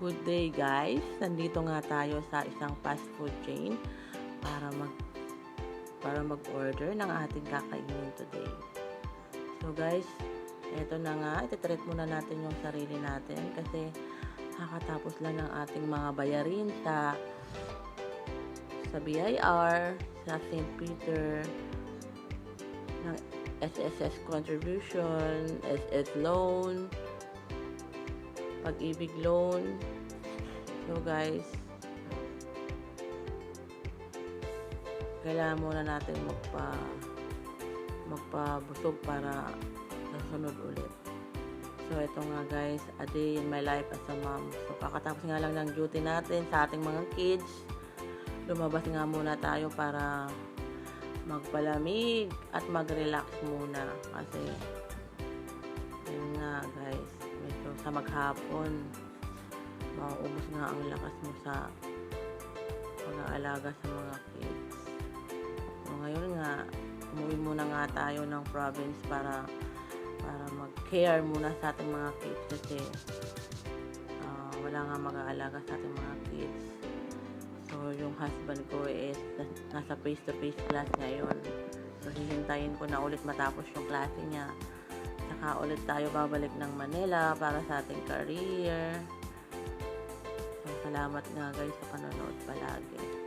Good day guys! Nandito nga tayo sa isang fast food chain para mag-order ng ating kakainin today. So guys, eto na nga, ititreat muna natin yung sarili natin kasi kakatapos lang ng ating mga bayarin sa BIR, sa St. Peter, ng SSS contribution, SS loan, Pag-ibig loan. So guys, kailangan muna natin magpabusog para nasunod ulit. So ito nga guys, a day in my life as a mom. So kakatapos nga lang ng duty natin sa ating mga kids, lumabas nga muna tayo para magpalamig at mag-relax muna kasi yun nga guys, medyo sa maghapon mauubos nga ang lakas mo sa pag-aalaga sa mga kids. So ngayon nga, umuwi muna nga tayo ng province para mag-care muna sa ating mga kids kasi wala nga mag-aalaga sa ating mga kids. So yung husband ko is nasa face-to-face class ngayon. So hihintayin ko na ulit matapos yung klase niya. Saka ulit tayo babalik ng Manila para sa ating career. So salamat nga guys sa panonood palagi.